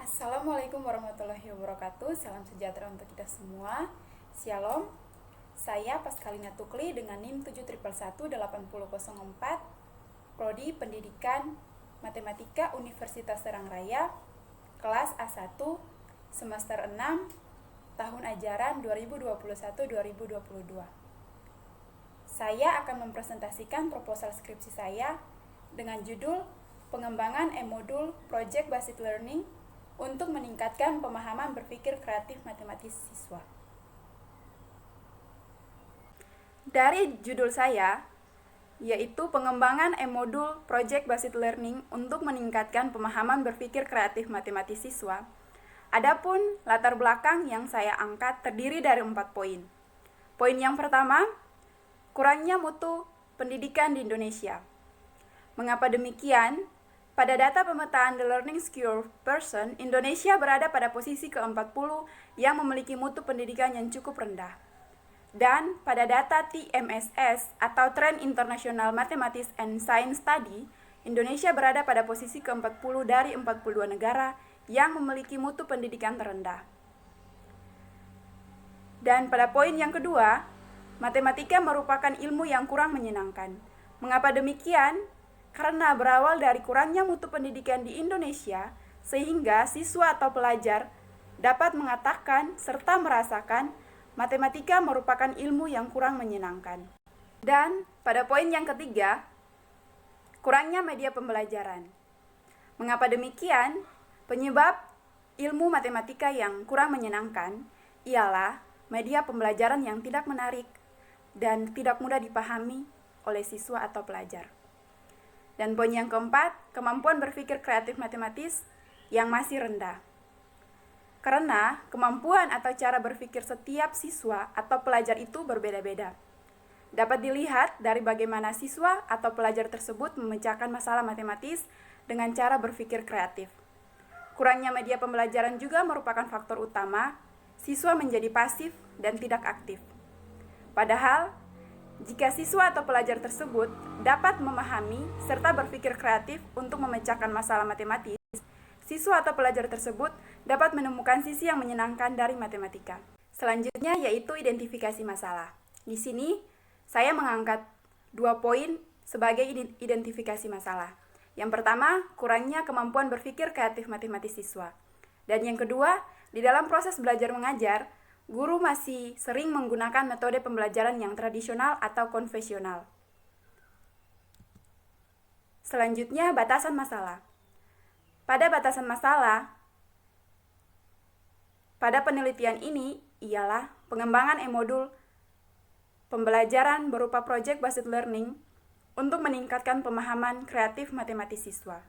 Assalamualaikum warahmatullahi wabarakatuh. Salam sejahtera untuk kita semua. Shalom. Saya Paskalina Tukli dengan NIM 7111804, Prodi Pendidikan Matematika Universitas Serang Raya, kelas A1, semester 6, tahun ajaran 2021-2022. Saya akan mempresentasikan proposal skripsi saya dengan judul Pengembangan e-modul Project Based Learning untuk meningkatkan pemahaman berpikir kreatif matematis siswa. Dari judul saya, yaitu pengembangan e-modul Project Based Learning untuk meningkatkan pemahaman berpikir kreatif matematis siswa. Adapun latar belakang yang saya angkat terdiri dari 4 poin. Poin yang pertama, kurangnya mutu pendidikan di Indonesia. Mengapa demikian? Pada data pemetaan The Learning Skill Person, Indonesia berada pada posisi ke-40 yang memiliki mutu pendidikan yang cukup rendah. Dan pada data TMSS atau Trend International Mathematics and Science Study, Indonesia berada pada posisi ke-40 dari 42 negara yang memiliki mutu pendidikan terendah. Dan pada poin yang kedua, matematika merupakan ilmu yang kurang menyenangkan. Mengapa demikian? Karena berawal dari kurangnya mutu pendidikan di Indonesia, sehingga siswa atau pelajar dapat mengatakan serta merasakan matematika merupakan ilmu yang kurang menyenangkan. Dan pada poin yang ketiga, kurangnya media pembelajaran. Mengapa demikian? Penyebab ilmu matematika yang kurang menyenangkan ialah media pembelajaran yang tidak menarik dan tidak mudah dipahami oleh siswa atau pelajar. Dan poin yang keempat, kemampuan berpikir kreatif matematis yang masih rendah. Karena kemampuan atau cara berpikir setiap siswa atau pelajar itu berbeda-beda. Dapat dilihat dari bagaimana siswa atau pelajar tersebut memecahkan masalah matematis dengan cara berpikir kreatif. Kurangnya media pembelajaran juga merupakan faktor utama siswa menjadi pasif dan tidak aktif. Padahal, jika siswa atau pelajar tersebut dapat memahami serta berpikir kreatif untuk memecahkan masalah matematis, siswa atau pelajar tersebut dapat menemukan sisi yang menyenangkan dari matematika. Selanjutnya yaitu identifikasi masalah. Di sini saya mengangkat 2 poin sebagai identifikasi masalah. Yang pertama, kurangnya kemampuan berpikir kreatif matematis siswa. Dan yang kedua, di dalam proses belajar mengajar, guru masih sering menggunakan metode pembelajaran yang tradisional atau konvensional. Selanjutnya, batasan masalah. Pada batasan masalah, pada penelitian ini ialah pengembangan e-modul pembelajaran berupa project based learning untuk meningkatkan pemahaman kreatif matematis siswa.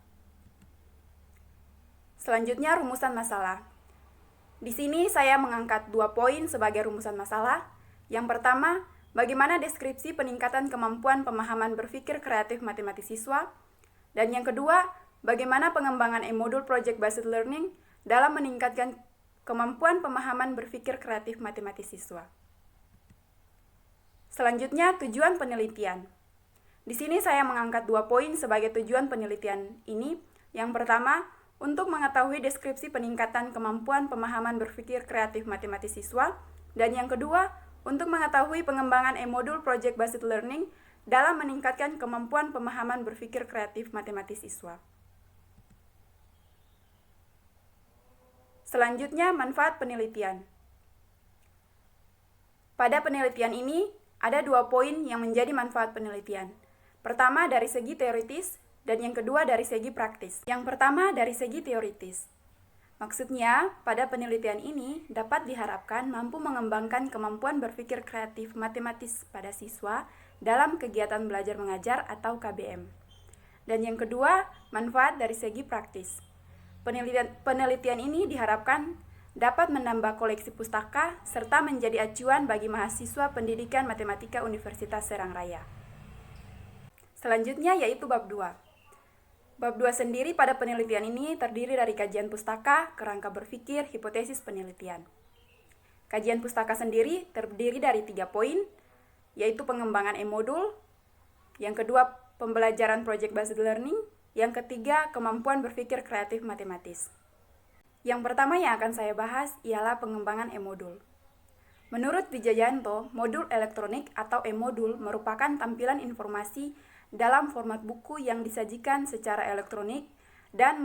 Selanjutnya, rumusan masalah. Di sini saya mengangkat 2 poin sebagai rumusan masalah. Yang pertama, bagaimana deskripsi peningkatan kemampuan pemahaman berpikir kreatif matematis siswa. Dan yang kedua, bagaimana pengembangan e-modul Project Based Learning dalam meningkatkan kemampuan pemahaman berpikir kreatif matematis siswa. Selanjutnya, tujuan penelitian. Di sini saya mengangkat 2 poin sebagai tujuan penelitian ini. Yang pertama, untuk mengetahui deskripsi peningkatan kemampuan pemahaman berpikir kreatif matematis siswa, dan yang kedua, untuk mengetahui pengembangan e-modul Project Based Learning dalam meningkatkan kemampuan pemahaman berpikir kreatif matematis siswa. Selanjutnya, manfaat penelitian. Pada penelitian ini, ada 2 poin yang menjadi manfaat penelitian. Pertama, dari segi teoritis, dan yang kedua dari segi praktis. Yang pertama dari segi teoritis. Maksudnya, pada penelitian ini dapat diharapkan mampu mengembangkan kemampuan berpikir kreatif matematis pada siswa dalam kegiatan belajar mengajar atau KBM. Dan yang kedua, manfaat dari segi praktis. Penelitian ini diharapkan dapat menambah koleksi pustaka serta menjadi acuan bagi mahasiswa pendidikan matematika Universitas Serang Raya. Selanjutnya yaitu bab 2. Bab 2 sendiri pada penelitian ini terdiri dari kajian pustaka, kerangka berpikir, hipotesis penelitian. Kajian pustaka sendiri terdiri dari 3 poin, yaitu pengembangan e-modul, yang kedua pembelajaran project based learning, yang ketiga kemampuan berpikir kreatif matematis. Yang pertama yang akan saya bahas ialah pengembangan e-modul. Menurut Wijayanto, modul elektronik atau e-modul merupakan tampilan informasi dalam format buku yang disajikan secara elektronik dan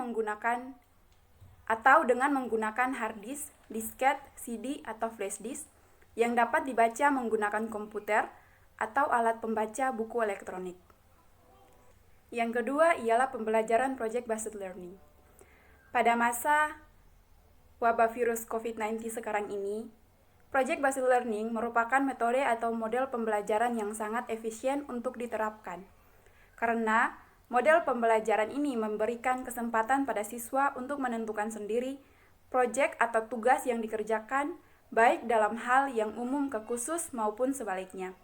dengan menggunakan hard disk, disket, CD, atau flash disk yang dapat dibaca menggunakan komputer atau alat pembaca buku elektronik. Yang kedua ialah pembelajaran project-based learning. Pada masa wabah virus COVID-19 sekarang ini, project-based learning merupakan metode atau model pembelajaran yang sangat efisien untuk diterapkan. Karena model pembelajaran ini memberikan kesempatan pada siswa untuk menentukan sendiri proyek atau tugas yang dikerjakan, baik dalam hal yang umum ke khusus maupun sebaliknya.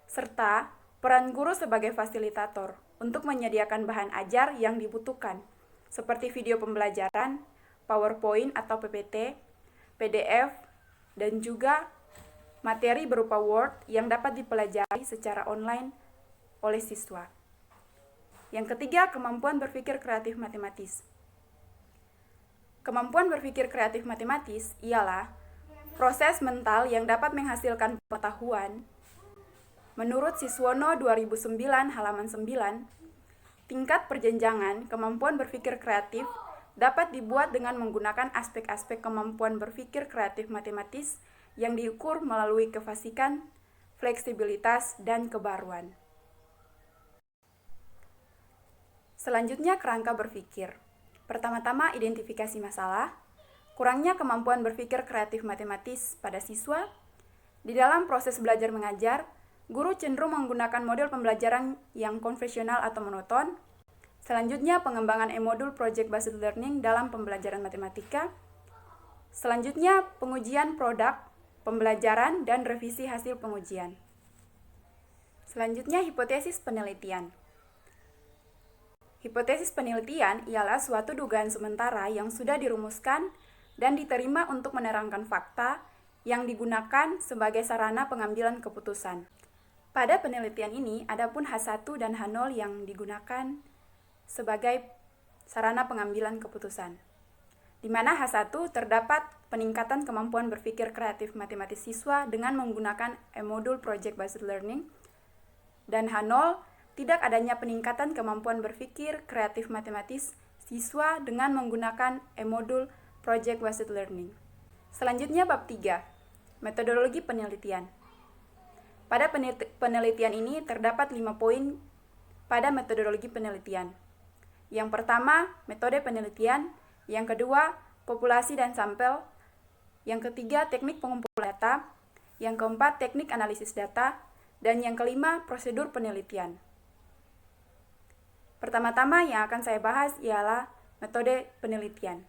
Serta peran guru sebagai fasilitator untuk menyediakan bahan ajar yang dibutuhkan, seperti video pembelajaran, PowerPoint atau PPT, PDF, dan juga materi berupa Word yang dapat dipelajari secara online oleh siswa. Yang ketiga, kemampuan berpikir kreatif matematis. Kemampuan berpikir kreatif matematis ialah proses mental yang dapat menghasilkan pengetahuan. Menurut Siswono 2009 halaman 9, tingkat perjenjangan kemampuan berpikir kreatif dapat dibuat dengan menggunakan aspek-aspek kemampuan berpikir kreatif matematis yang diukur melalui kefasikan, fleksibilitas, dan kebaruan. Selanjutnya, kerangka berpikir. Pertama-tama, identifikasi masalah, kurangnya kemampuan berpikir kreatif matematis pada siswa. Di dalam proses belajar mengajar, guru cenderung menggunakan model pembelajaran yang konvensional atau monoton. Selanjutnya, pengembangan e-modul project-based learning dalam pembelajaran matematika. Selanjutnya, pengujian produk, pembelajaran, dan revisi hasil pengujian. Selanjutnya, hipotesis penelitian. Hipotesis penelitian ialah suatu dugaan sementara yang sudah dirumuskan dan diterima untuk menerangkan fakta yang digunakan sebagai sarana pengambilan keputusan. Pada penelitian ini, adapun H1 dan H0 yang digunakan sebagai sarana pengambilan keputusan, di mana H1 terdapat peningkatan kemampuan berpikir kreatif matematis siswa dengan menggunakan e-modul project-based learning, dan H0 tidak adanya peningkatan kemampuan berpikir kreatif matematis siswa dengan menggunakan e-modul project-based learning. Selanjutnya bab 3, metodologi penelitian. Pada penelitian ini terdapat 5 poin pada metodologi penelitian. Yang pertama, metode penelitian. Yang kedua, populasi dan sampel. Yang ketiga, teknik pengumpulan data. Yang keempat, teknik analisis data. Dan yang kelima, prosedur penelitian. Pertama-tama yang akan saya bahas ialah metode penelitian.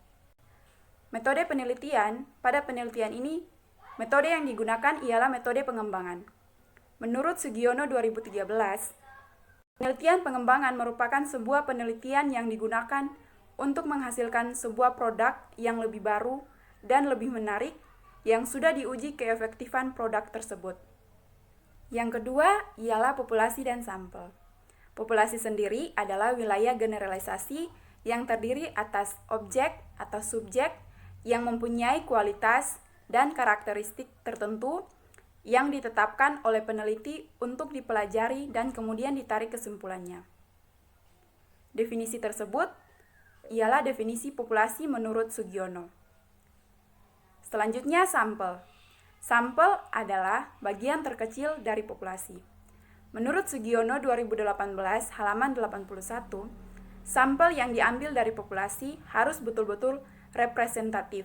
Metode penelitian, pada penelitian ini, metode yang digunakan ialah metode pengembangan. Menurut Sugiono 2013, penelitian pengembangan merupakan sebuah penelitian yang digunakan untuk menghasilkan sebuah produk yang lebih baru dan lebih menarik yang sudah diuji keefektifan produk tersebut. Yang kedua ialah populasi dan sampel. Populasi sendiri adalah wilayah generalisasi yang terdiri atas objek atau subjek yang mempunyai kualitas dan karakteristik tertentu yang ditetapkan oleh peneliti untuk dipelajari dan kemudian ditarik kesimpulannya. Definisi tersebut ialah definisi populasi menurut Sugiono. Selanjutnya, sampel. Sampel adalah bagian terkecil dari populasi. Menurut Sugiono 2018 halaman 81, sampel yang diambil dari populasi harus betul-betul representatif.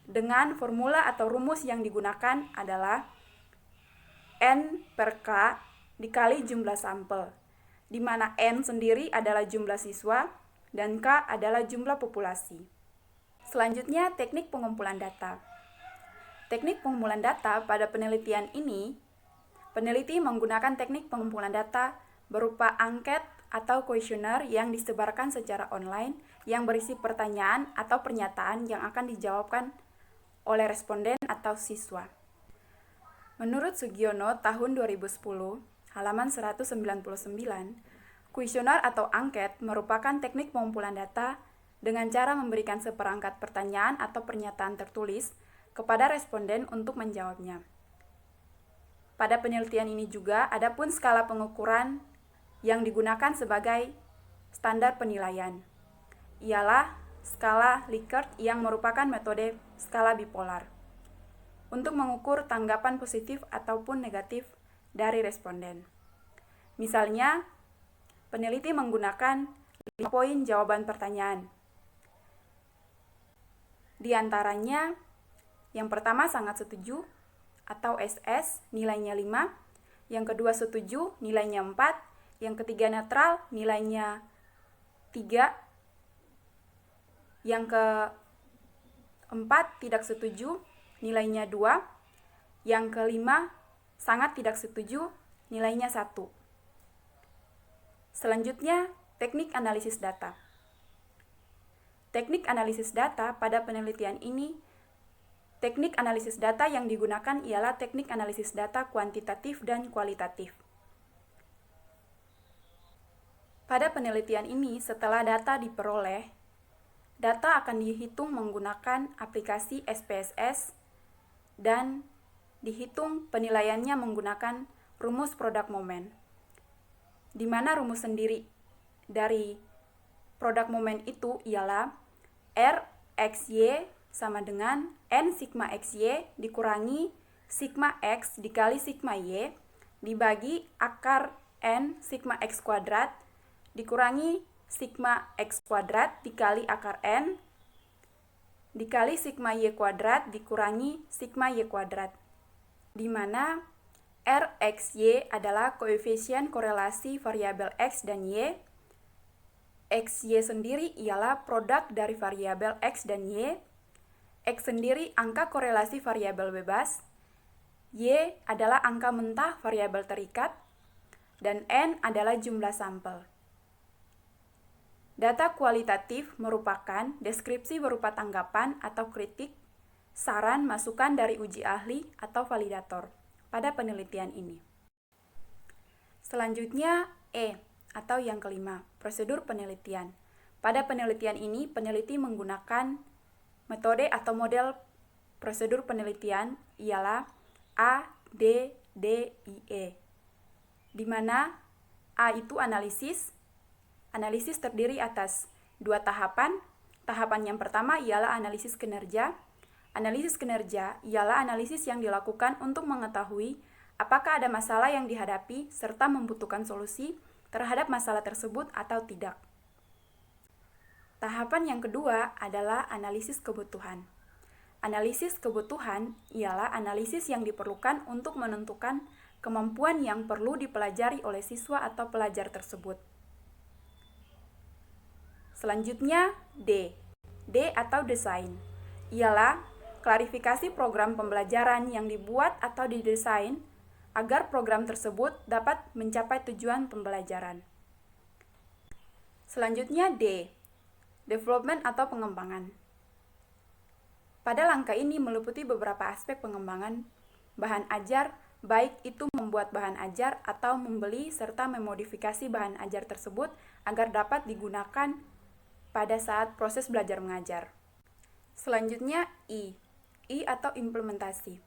Dengan formula atau rumus yang digunakan adalah N per K dikali jumlah sampel, di mana N sendiri adalah jumlah siswa dan K adalah jumlah populasi. Selanjutnya, teknik pengumpulan data. Teknik pengumpulan data pada penelitian ini, peneliti menggunakan teknik pengumpulan data berupa angket atau kuesioner yang disebarkan secara online yang berisi pertanyaan atau pernyataan yang akan dijawabkan oleh responden atau siswa. Menurut Sugiono tahun 2010, halaman 199, kuesioner atau angket merupakan teknik pengumpulan data dengan cara memberikan seperangkat pertanyaan atau pernyataan tertulis kepada responden untuk menjawabnya. Pada penelitian ini juga ada pun skala pengukuran yang digunakan sebagai standar penilaian. Ialah skala Likert yang merupakan metode skala bipolar untuk mengukur tanggapan positif ataupun negatif dari responden. Misalnya, peneliti menggunakan 5 poin jawaban pertanyaan. Di antaranya, yang pertama sangat setuju atau SS, nilainya 5. Yang kedua setuju, nilainya 4. Yang ketiga netral, nilainya 3. Yang keempat tidak setuju, nilainya 2. Yang kelima sangat tidak setuju, nilainya 1. Selanjutnya, teknik analisis data. Teknik analisis data pada penelitian ini, teknik analisis data yang digunakan ialah teknik analisis data kuantitatif dan kualitatif. Pada penelitian ini, setelah data diperoleh, data akan dihitung menggunakan aplikasi SPSS dan dihitung penilaiannya menggunakan rumus produk momen, di mana rumus sendiri dari produk momen itu ialah R XY sama dengan N sigma XY dikurangi sigma X dikali sigma Y dibagi akar N sigma X kuadrat dikurangi sigma X kuadrat dikali akar N dikali sigma Y kuadrat dikurangi sigma Y kuadrat, di mana RXY adalah koefisien korelasi variabel X dan Y. XY sendiri ialah produk dari variabel X dan Y. X sendiri angka korelasi variabel bebas. Y adalah angka mentah variabel terikat. Dan N adalah jumlah sampel. Data kualitatif merupakan deskripsi berupa tanggapan atau kritik, saran, masukan dari uji ahli atau validator pada penelitian ini. Selanjutnya, atau yang kelima, prosedur penelitian. Pada penelitian ini, peneliti menggunakan metode atau model prosedur penelitian ialah A, D, D, I, E. Di mana A itu analisis. Analisis terdiri atas 2 tahapan. Tahapan yang pertama ialah analisis kinerja. Analisis kinerja ialah analisis yang dilakukan untuk mengetahui apakah ada masalah yang dihadapi serta membutuhkan solusi terhadap masalah tersebut atau tidak. Tahapan yang kedua adalah analisis kebutuhan. Analisis kebutuhan ialah analisis yang diperlukan untuk menentukan kemampuan yang perlu dipelajari oleh siswa atau pelajar tersebut. Selanjutnya, D atau desain, ialah klarifikasi program pembelajaran yang dibuat atau didesain agar program tersebut dapat mencapai tujuan pembelajaran. Selanjutnya D, development atau pengembangan. Pada langkah ini meliputi beberapa aspek pengembangan bahan ajar, baik itu membuat bahan ajar atau membeli serta memodifikasi bahan ajar tersebut agar dapat digunakan pada saat proses belajar mengajar. Selanjutnya I atau implementasi.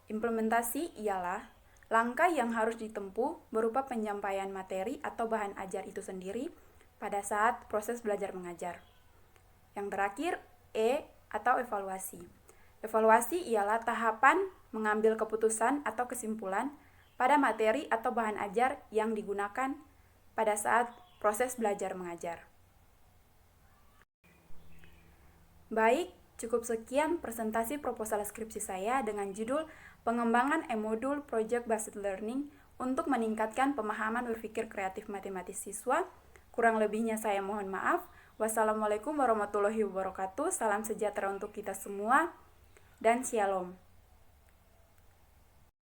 Implementasi ialah langkah yang harus ditempuh berupa penyampaian materi atau bahan ajar itu sendiri pada saat proses belajar mengajar. Yang terakhir, E atau evaluasi. Evaluasi ialah tahapan mengambil keputusan atau kesimpulan pada materi atau bahan ajar yang digunakan pada saat proses belajar mengajar. Baik, cukup sekian presentasi proposal skripsi saya dengan judul Pengembangan e-modul Project Based Learning untuk meningkatkan pemahaman berpikir kreatif matematis siswa. Kurang lebihnya saya mohon maaf. Wassalamualaikum warahmatullahi wabarakatuh. Salam sejahtera untuk kita semua dan shalom.